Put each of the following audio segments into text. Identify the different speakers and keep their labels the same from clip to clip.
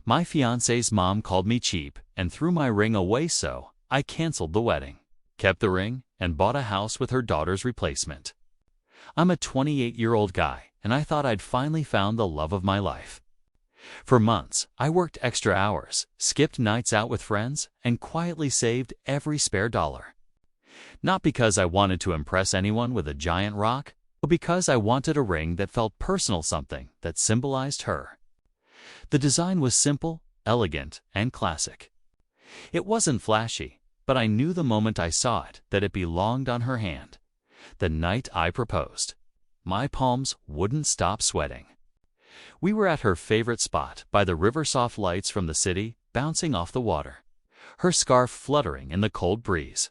Speaker 1: My fiancé's mom called me cheap and threw my ring away, so I canceled the wedding, kept the ring, and bought a house with her daughter's replacement. I'm a 28-year-old guy, and I thought I'd finally found the love of my life. For months, I worked extra hours, skipped nights out with friends, and quietly saved every spare dollar. Not because I wanted to impress anyone with a giant rock, but because I wanted a ring that felt personal, something that symbolized her. The design was simple, elegant, and classic. It wasn't flashy, but I knew the moment I saw it that it belonged on her hand. The night I proposed, my palms wouldn't stop sweating. We were at her favorite spot by the river, soft lights from the city bouncing off the water, her scarf fluttering in the cold breeze.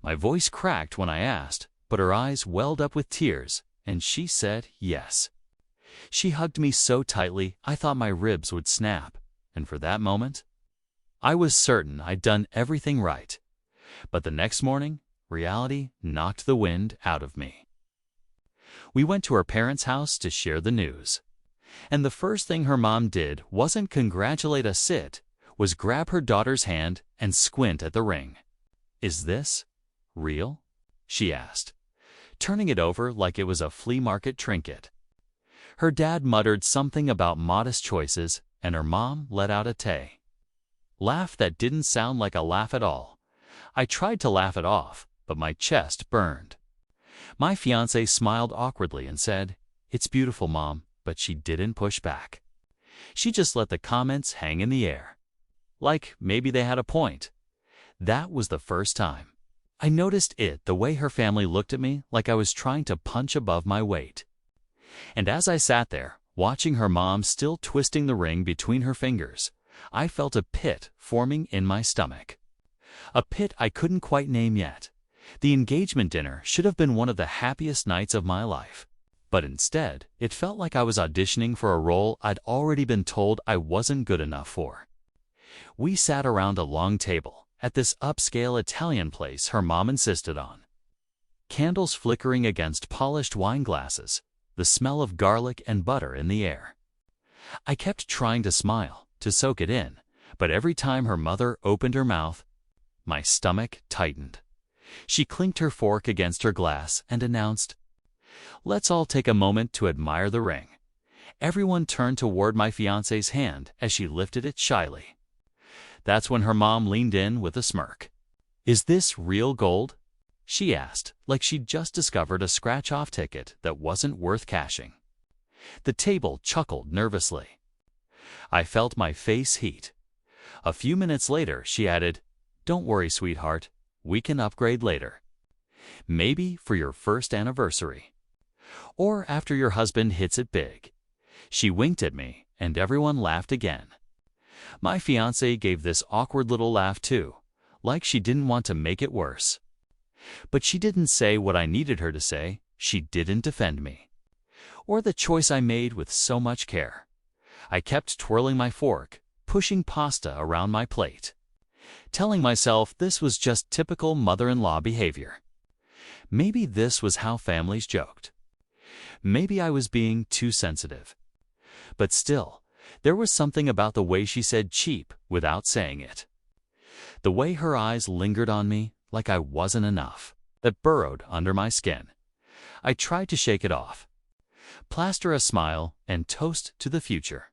Speaker 1: My voice cracked when I asked, but her eyes welled up with tears, and she said yes. She hugged me so tightly I thought my ribs would snap, and for that moment, I was certain I'd done everything right. But the next morning, reality knocked the wind out of me. We went to her parents' house to share the news. And the first thing her mom did wasn't congratulate us, it was grab her daughter's hand and squint at the ring. "Is this real?" she asked, turning it over like it was a flea market trinket. Her dad muttered something about modest choices, and her mom let out a laugh that didn't sound like a laugh at all. I tried to laugh it off, but my chest burned. My fiancée smiled awkwardly and said, "It's beautiful, Mom," but she didn't push back. She just let the comments hang in the air. Like maybe they had a point. That was the first time I noticed the way her family looked at me, like I was trying to punch above my weight. And as I sat there, watching her mom still twisting the ring between her fingers, I felt a pit forming in my stomach. A pit I couldn't quite name yet. The engagement dinner should have been one of the happiest nights of my life. But instead, it felt like I was auditioning for a role I'd already been told I wasn't good enough for. We sat around a long table at this upscale Italian place her mom insisted on. Candles flickering against polished wine glasses, the smell of garlic and butter in the air. I kept trying to smile, to soak it in, but every time her mother opened her mouth, my stomach tightened. She clinked her fork against her glass and announced, "Let's all take a moment to admire the ring." Everyone turned toward my fiancé's hand as she lifted it shyly. That's when her mom leaned in with a smirk. "Is this real gold?" she asked, like she'd just discovered a scratch-off ticket that wasn't worth cashing. The table chuckled nervously. I felt my face heat. A few minutes later, she added, "Don't worry, sweetheart, we can upgrade later. Maybe for your first anniversary. Or after your husband hits it big." She winked at me, and everyone laughed again. My fiancée gave this awkward little laugh too, like she didn't want to make it worse. But she didn't say what I needed her to say. She didn't defend me, or the choice I made with so much care. I kept twirling my fork, pushing pasta around my plate, telling myself this was just typical mother-in-law behavior. Maybe this was how families joked. Maybe I was being too sensitive. But still, there was something about the way she said cheap without saying it. The way her eyes lingered on me like I wasn't enough, that burrowed under my skin. I tried to shake it off, plaster a smile, and toast to the future.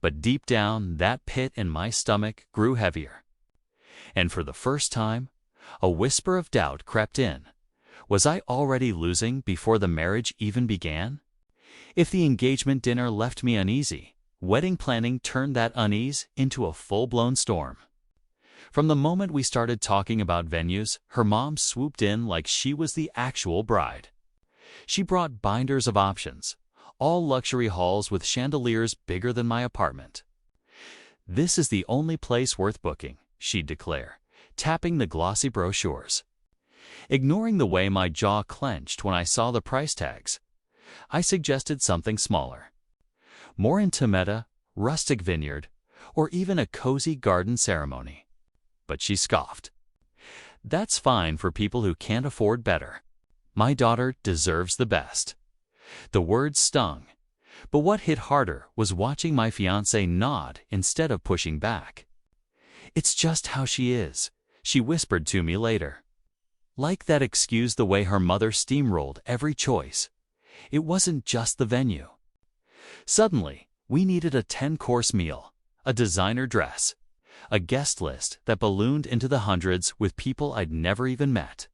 Speaker 1: But deep down, that pit in my stomach grew heavier. And for the first time, a whisper of doubt crept in. Was I already losing before the marriage even began? If the engagement dinner left me uneasy, wedding planning turned that unease into a full-blown storm. From the moment we started talking about venues, her mom swooped in like she was the actual bride. She brought binders of options, all luxury halls with chandeliers bigger than my apartment. "This is the only place worth booking," she'd declare, tapping the glossy brochures. Ignoring the way my jaw clenched when I saw the price tags, I suggested something smaller. More intimate, rustic vineyard, or even a cozy garden ceremony. But she scoffed. "That's fine for people who can't afford better. My daughter deserves the best." The words stung, But what hit harder was watching my fiancée nod instead of pushing back. "It's just how she is," she whispered to me later. Like that excused the way her mother steamrolled every choice. It wasn't just the venue. Suddenly, we needed a 10-course meal, a designer dress, a guest list that ballooned into the hundreds with people I'd never even met.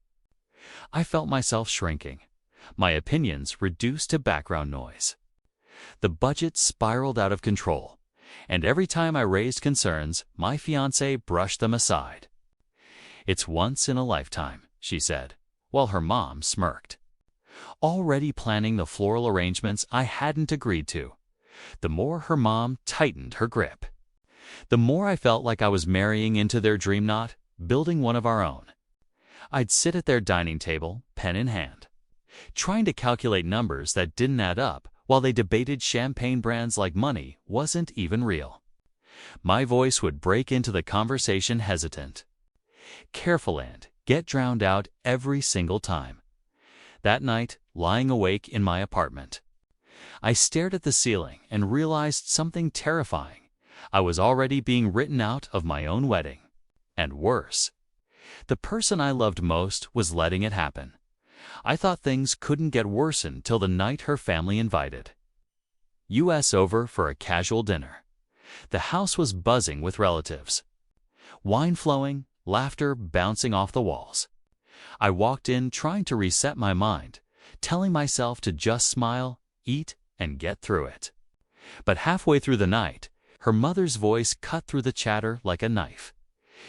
Speaker 1: I felt myself shrinking, my opinions reduced to background noise. The budget spiraled out of control, and every time I raised concerns, my fiancée brushed them aside. "It's once in a lifetime," she said, while her mom smirked. Already planning the floral arrangements I hadn't agreed to, the more her mom tightened her grip. The more I felt like I was marrying into their dream knot, building one of our own. I'd sit at their dining table, pen in hand, trying to calculate numbers that didn't add up while they debated champagne brands like money wasn't even real. My voice would break into the conversation hesitant. Careful and get drowned out every single time. That night, lying awake in my apartment, I stared at the ceiling and realized something terrifying. I was already being written out of my own wedding. And worse, the person I loved most was letting it happen. I thought things couldn't get worse until the night her family invited us over for a casual dinner. The house was buzzing with relatives. Wine flowing, laughter bouncing off the walls. I walked in trying to reset my mind, telling myself to just smile, eat, and get through it. But halfway through the night, her mother's voice cut through the chatter like a knife.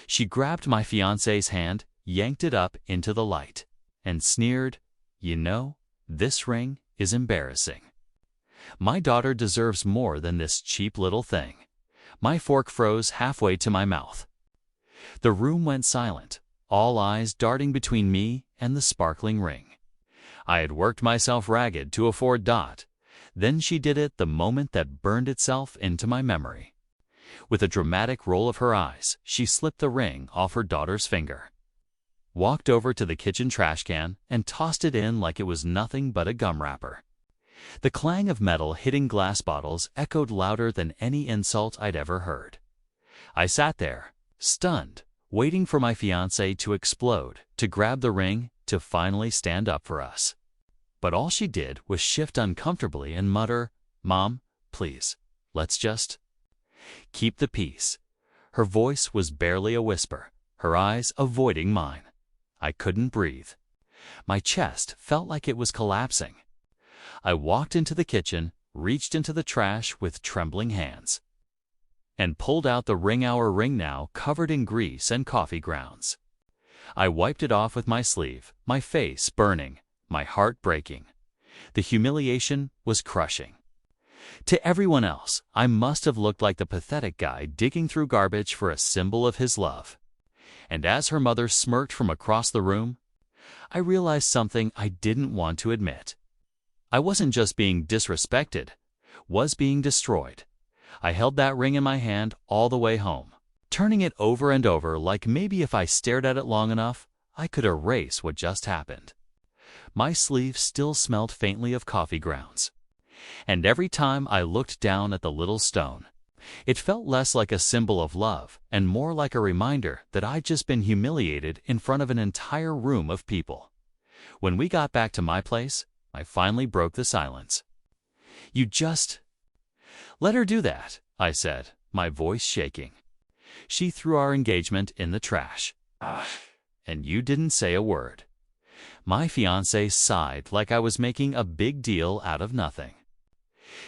Speaker 1: She grabbed my fiancé's hand, yanked it up into the light, and sneered, "You know, this ring is embarrassing. My daughter deserves more than this cheap little thing." My fork froze halfway to my mouth. The room went silent, all eyes darting between me and the sparkling ring. I had worked myself ragged to afford Dot. Then she did it the moment that burned itself into my memory. With a dramatic roll of her eyes, she slipped the ring off her daughter's finger, walked over to the kitchen trash can, and tossed it in like it was nothing but a gum wrapper. The clang of metal hitting glass bottles echoed louder than any insult I'd ever heard. I sat there, stunned, waiting for my fiancée to explode, to grab the ring, to finally stand up for us. But all she did was shift uncomfortably and mutter, "Mom, please, let's just keep the peace." Her voice was barely a whisper, her eyes avoiding mine. I couldn't breathe. My chest felt like it was collapsing. I walked into the kitchen, reached into the trash with trembling hands, and pulled out the our ring now covered in grease and coffee grounds. I wiped it off with my sleeve, my face burning, my heart breaking. The humiliation was crushing. To everyone else, I must have looked like the pathetic guy digging through garbage for a symbol of his love. And as her mother smirked from across the room, I realized something I didn't want to admit. I wasn't just being disrespected, was being destroyed. I held that ring in my hand all the way home, turning it over and over like maybe if I stared at it long enough, I could erase what just happened. My sleeve still smelled faintly of coffee grounds. And every time I looked down at the little stone, it felt less like a symbol of love and more like a reminder that I'd just been humiliated in front of an entire room of people. When we got back to my place, I finally broke the silence. "You just let her do that," I said, my voice shaking. "She threw our engagement in the trash. And you didn't say a word." My fiancée sighed like I was making a big deal out of nothing.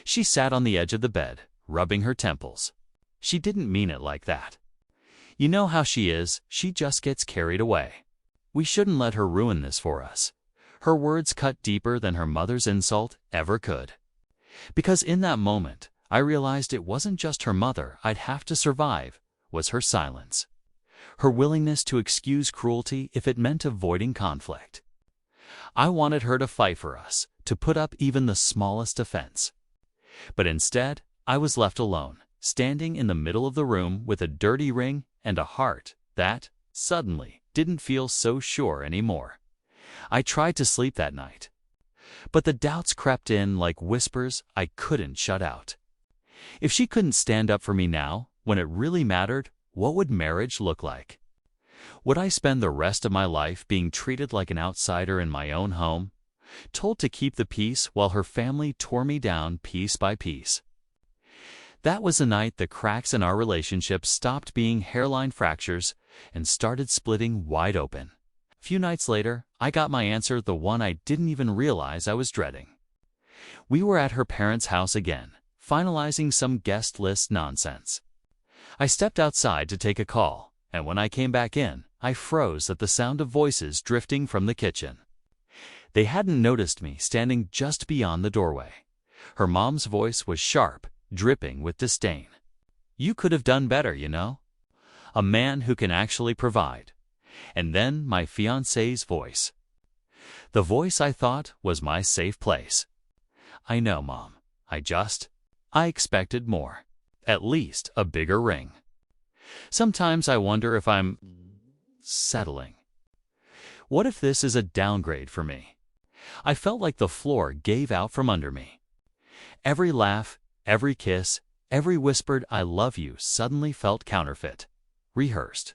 Speaker 1: She sat on the edge of the bed, rubbing her temples. She didn't mean it like that. "You know how she is, she just gets carried away. We shouldn't let her ruin this for us." Her words cut deeper than her mother's insult ever could. Because in that moment, I realized it wasn't just her mother I'd have to survive, was her silence. Her willingness to excuse cruelty if it meant avoiding conflict. I wanted her to fight for us, to put up even the smallest offense. But instead, I was left alone, standing in the middle of the room with a dirty ring and a heart that, suddenly, didn't feel so sure anymore. I tried to sleep that night. But the doubts crept in like whispers I couldn't shut out. If she couldn't stand up for me now, when it really mattered, what would marriage look like? Would I spend the rest of my life being treated like an outsider in my own home, told to keep the peace while her family tore me down piece by piece? That was the night the cracks in our relationship stopped being hairline fractures and started splitting wide open. A few nights later, I got my answer, the one I didn't even realize I was dreading. We were at her parents' house again, finalizing some guest list nonsense. I stepped outside to take a call, and when I came back in, I froze at the sound of voices drifting from the kitchen. They hadn't noticed me standing just beyond the doorway. Her mom's voice was sharp, dripping with disdain. "You could have done better, you know. A man who can actually provide." And then my fiancé's voice. The voice I thought was my safe place. "I know, Mom. I expected more. At least a bigger ring. Sometimes I wonder if I'm settling. What if this is a downgrade for me?" I felt like the floor gave out from under me. Every laugh, every kiss, every whispered "I love you" suddenly felt counterfeit, rehearsed.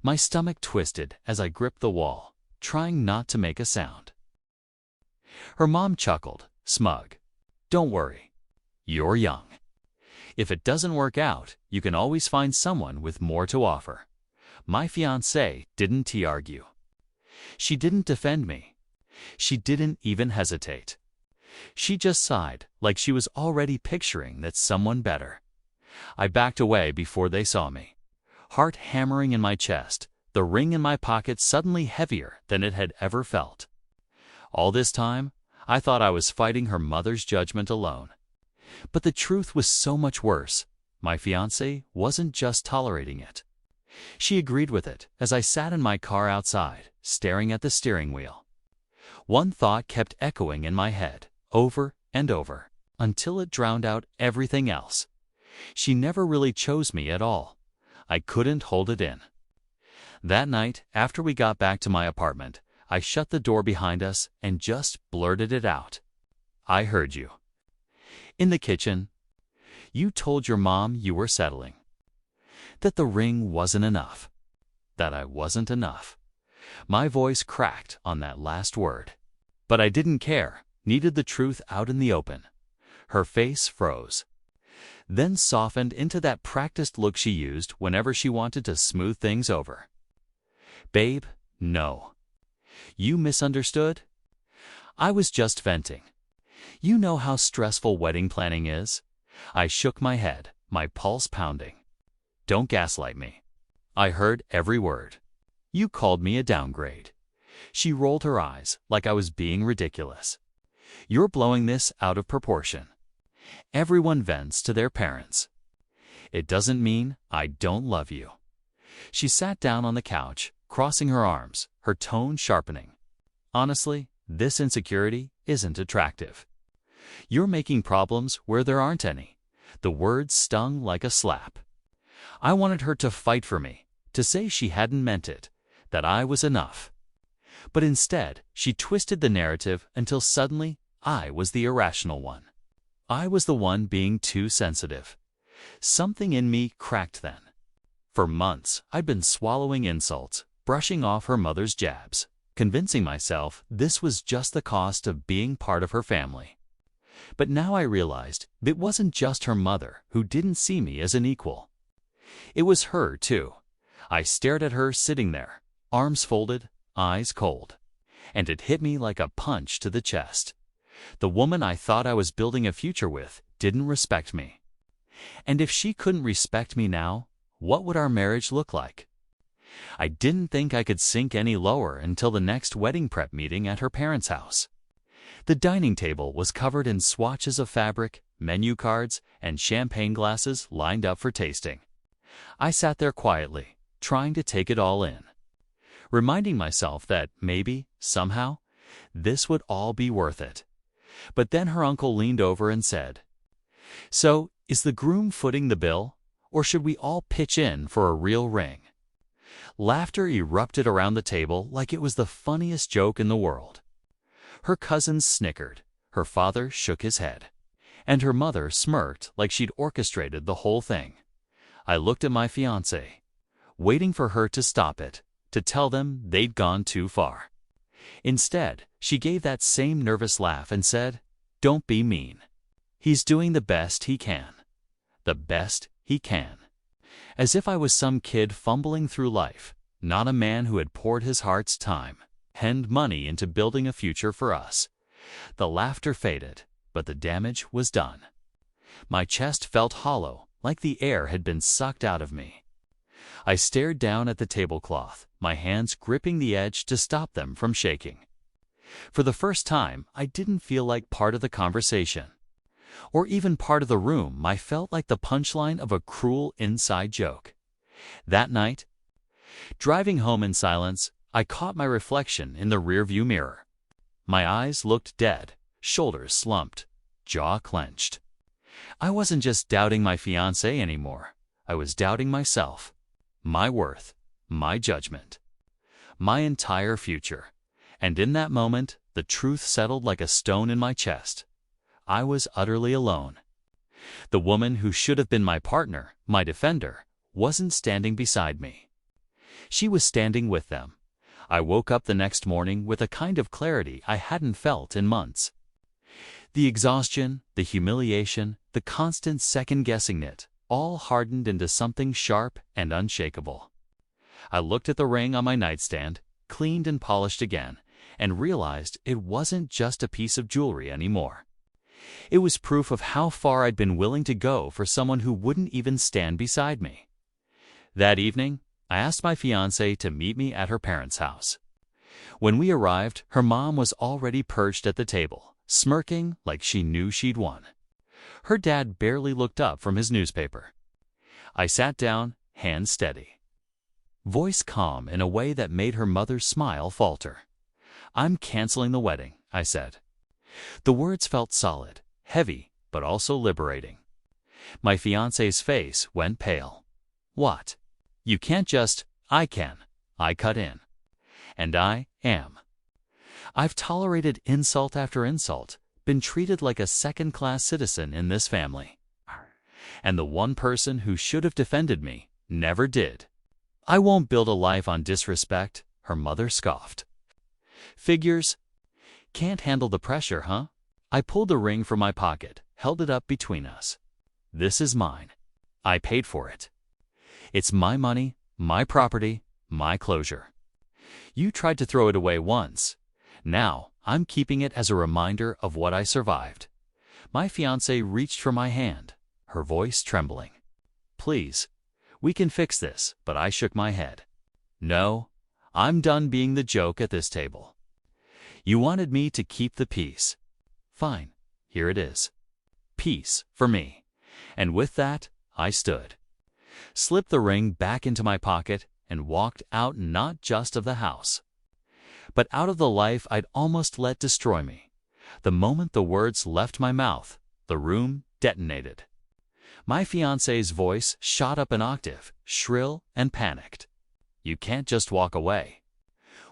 Speaker 1: My stomach twisted as I gripped the wall, trying not to make a sound. Her mom chuckled, smug. "Don't worry. You're young. If it doesn't work out, you can always find someone with more to offer." My fiancée didn't argue. She didn't defend me. She didn't even hesitate. She just sighed, like she was already picturing that someone better. I backed away before they saw me, heart hammering in my chest, the ring in my pocket suddenly heavier than it had ever felt. All this time, I thought I was fighting her mother's judgment alone. But the truth was so much worse. My fiancée wasn't just tolerating it. She agreed with it as I sat in my car outside, staring at the steering wheel. One thought kept echoing in my head, over and over, until it drowned out everything else. She never really chose me at all. I couldn't hold it in. That night, after we got back to my apartment, I shut the door behind us and just blurted it out. "I heard you." In the kitchen, "You told your mom you were settling. That the ring wasn't enough. That I wasn't enough." My voice cracked on that last word. But I didn't care, needed the truth out in the open. Her face froze, then softened into that practiced look she used whenever she wanted to smooth things over. "Babe, no. You misunderstood. I was just venting. You know how stressful wedding planning is." I shook my head, my pulse pounding. "Don't gaslight me." I heard every word. "You called me a downgrade." She rolled her eyes like I was being ridiculous. "You're blowing this out of proportion. Everyone vents to their parents. It doesn't mean I don't love you." She sat down on the couch, crossing her arms, her tone sharpening. "Honestly, this insecurity isn't attractive. You're making problems where there aren't any." The words stung like a slap. I wanted her to fight for me, to say she hadn't meant it, that I was enough. But instead, she twisted the narrative until suddenly I was the irrational one. I was the one being too sensitive. Something in me cracked then. For months, I'd been swallowing insults, brushing off her mother's jabs, convincing myself this was just the cost of being part of her family. But now I realized it wasn't just her mother who didn't see me as an equal. It was her, too. I stared at her sitting there, arms folded, eyes cold. And it hit me like a punch to the chest. The woman I thought I was building a future with didn't respect me. And if she couldn't respect me now, what would our marriage look like? I didn't think I could sink any lower until the next wedding prep meeting at her parents' house. The dining table was covered in swatches of fabric, menu cards, and champagne glasses lined up for tasting. I sat there quietly, trying to take it all in, reminding myself that maybe, somehow, this would all be worth it. But then her uncle leaned over and said, "So, is the groom footing the bill, or should we all pitch in for a real ring?" Laughter erupted around the table like it was the funniest joke in the world. Her cousins snickered, her father shook his head, and her mother smirked like she'd orchestrated the whole thing. I looked at my fiancée, waiting for her to stop it, to tell them they'd gone too far. Instead, she gave that same nervous laugh and said, "Don't be mean. He's doing the best he can. The best he can." As if I was some kid fumbling through life, not a man who had poured his heart's time and money into building a future for us. The laughter faded, but the damage was done. My chest felt hollow, like the air had been sucked out of me. I stared down at the tablecloth, my hands gripping the edge to stop them from shaking. For the first time, I didn't feel like part of the conversation, or even part of the room. I felt like the punchline of a cruel inside joke. That night, driving home in silence, I caught my reflection in the rearview mirror. My eyes looked dead, shoulders slumped, jaw clenched. I wasn't just doubting my fiancée anymore. I was doubting myself, my worth, my judgment, my entire future. And in that moment, the truth settled like a stone in my chest. I was utterly alone. The woman who should have been my partner, my defender, wasn't standing beside me. She was standing with them. I woke up the next morning with a kind of clarity I hadn't felt in months. The exhaustion, the humiliation, the constant second-guessing it, all hardened into something sharp and unshakable. I looked at the ring on my nightstand, cleaned and polished again, and realized it wasn't just a piece of jewelry anymore. It was proof of how far I'd been willing to go for someone who wouldn't even stand beside me. That evening, I asked my fiancée to meet me at her parents' house. When we arrived, her mom was already perched at the table, smirking like she knew she'd won. Her dad barely looked up from his newspaper. I sat down, hands steady, voice calm in a way that made her mother's smile falter. "I'm canceling the wedding," I said. The words felt solid, heavy, but also liberating. My fiancé's face went pale. "What? You can't just—" "I can," I cut in. "And I am. I've tolerated insult after insult, been treated like a second-class citizen in this family. And the one person who should have defended me never did. I won't build a life on disrespect," her mother scoffed. "Figures. Can't handle the pressure, huh?" I pulled the ring from my pocket, held it up between us. "This is mine. I paid for it. It's my money, my property, my closure. You tried to throw it away once. Now, I'm keeping it as a reminder of what I survived." My fiancée reached for my hand, her voice trembling. "Please, we can fix this," but I shook my head. "No, I'm done being the joke at this table. You wanted me to keep the peace. Fine, here it is. Peace for me." And with that, I stood, slipped the ring back into my pocket, and walked out, not just of the house, but out of the life I'd almost let destroy me. The moment the words left my mouth, the room detonated. My fiancé's voice shot up an octave, shrill and panicked. "You can't just walk away.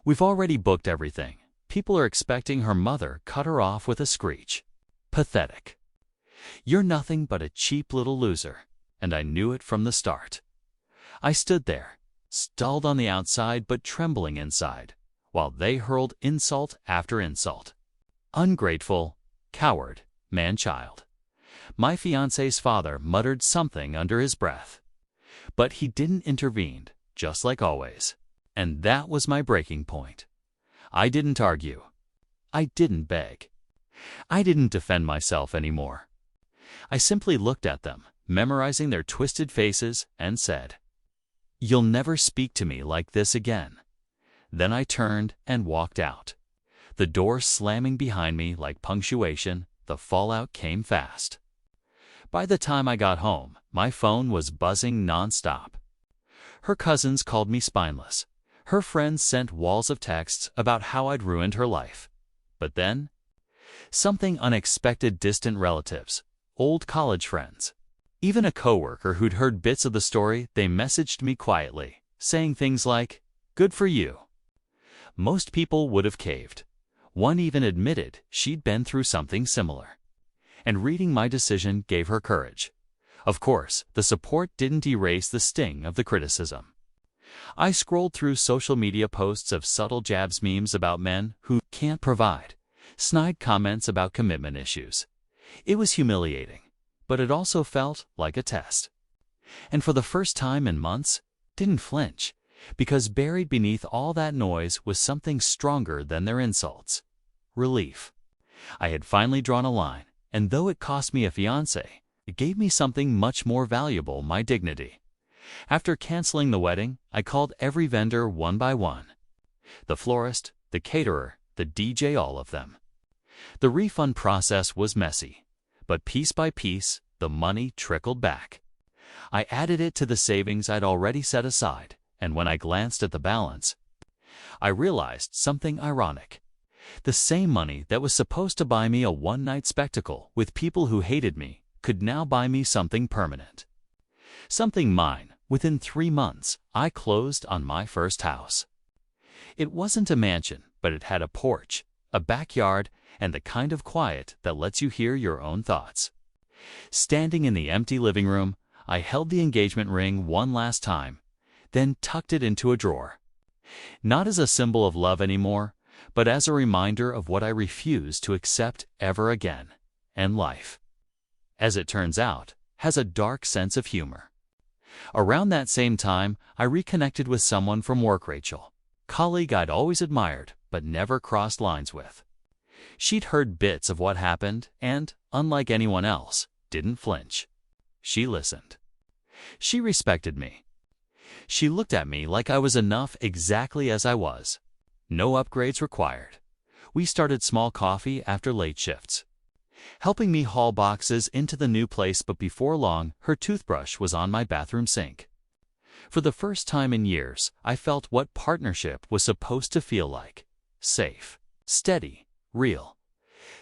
Speaker 1: We've already booked everything. People are expecting." Her mother cut her off with a screech. "Pathetic. You're nothing but a cheap little loser, and I knew it from the start." I stood there, stalled on the outside but trembling inside, while they hurled insult after insult. Ungrateful, coward, man-child. My fiancé's father muttered something under his breath, but he didn't intervene, just like always. And that was my breaking point. I didn't argue. I didn't beg. I didn't defend myself anymore. I simply looked at them, memorizing their twisted faces, and said, "You'll never speak to me like this again." Then I turned and walked out. The door slamming behind me like punctuation, the fallout came fast. By the time I got home, my phone was buzzing nonstop. Her cousins called me spineless. Her friends sent walls of texts about how I'd ruined her life. But then, something unexpected. Distant relatives, old college friends, even a coworker who'd heard bits of the story. They messaged me quietly, saying things like, "Good for you." Most people would have caved. One even admitted she'd been through something similar. And reading my decision gave her courage. Of course, the support didn't erase the sting of the criticism. I scrolled through social media posts of subtle jabs, memes about men who can't provide, snide comments about commitment issues. It was humiliating, but it also felt like a test. And for the first time in months, didn't flinch, because buried beneath all that noise was something stronger than their insults. Relief. I had finally drawn a line, and though it cost me a fiancé, it gave me something much more valuable: my dignity. After canceling the wedding, I called every vendor one by one. The florist, the caterer, the DJ, all of them. The refund process was messy, but piece by piece, the money trickled back. I added it to the savings I'd already set aside, and when I glanced at the balance, I realized something ironic. The same money that was supposed to buy me a one-night spectacle with people who hated me could now buy me something permanent. Something mine. Within 3 months, I closed on my first house. It wasn't a mansion, but it had a porch, a backyard, and the kind of quiet that lets you hear your own thoughts. Standing in the empty living room, I held the engagement ring one last time, then tucked it into a drawer. Not as a symbol of love anymore, but as a reminder of what I refused to accept ever again. And life, as it turns out, has a dark sense of humor. Around that same time, I reconnected with someone from work, Rachel, colleague I'd always admired but never crossed lines with. She'd heard bits of what happened and, unlike anyone else, didn't flinch. She listened. She respected me. She looked at me like I was enough exactly as I was. No upgrades required. We started small coffee after late shifts, helping me haul boxes into the new place, but before long, her toothbrush was on my bathroom sink. For the first time in years, I felt what partnership was supposed to feel like: safe, steady, real.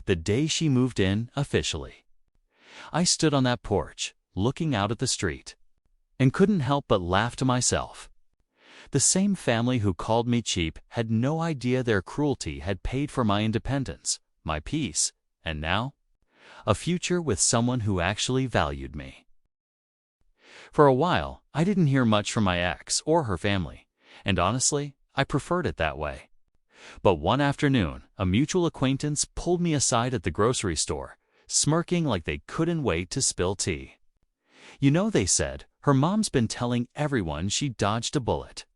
Speaker 1: The day she moved in officially, I stood on that porch, looking out at the street, and couldn't help but laugh to myself. The same family who called me cheap had no idea their cruelty had paid for my independence, my peace, and now, a future with someone who actually valued me. For a while, I didn't hear much from my ex or her family, and honestly, I preferred it that way. But one afternoon, a mutual acquaintance pulled me aside at the grocery store, smirking like they couldn't wait to spill tea. You know, they said, her mom's been telling everyone she dodged a bullet,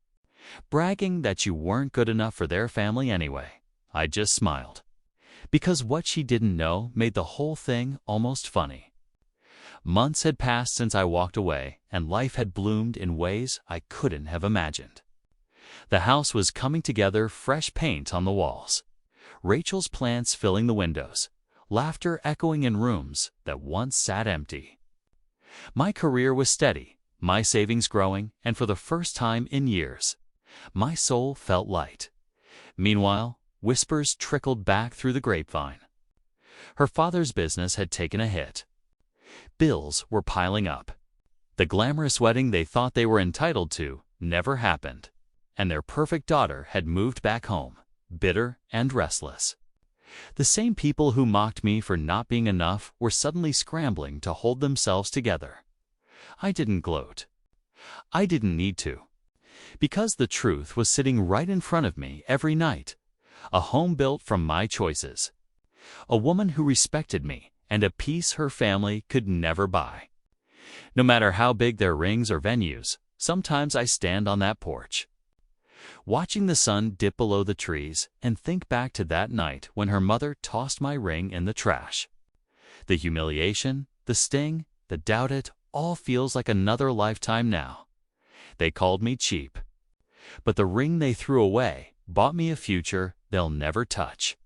Speaker 1: bragging that you weren't good enough for their family anyway. I just smiled, because what she didn't know made the whole thing almost funny. Months had passed since I walked away, and life had bloomed in ways I couldn't have imagined. The house was coming together, fresh paint on the walls, Rachel's plants filling the windows, laughter echoing in rooms that once sat empty. My career was steady, my savings growing, and for the first time in years, my soul felt light. Meanwhile, whispers trickled back through the grapevine. Her father's business had taken a hit. Bills were piling up. The glamorous wedding they thought they were entitled to never happened, and their perfect daughter had moved back home, bitter and restless. The same people who mocked me for not being enough were suddenly scrambling to hold themselves together. I didn't gloat. I didn't need to, because the truth was sitting right in front of me every night. A home built from my choices. A woman who respected me, and a peace her family could never buy. No matter how big their rings or venues, sometimes I stand on that porch, watching the sun dip below the trees, and think back to that night when her mother tossed my ring in the trash. The humiliation, the sting, the doubt, it all feels like another lifetime now. They called me cheap, but the ring they threw away bought me a future they'll never touch.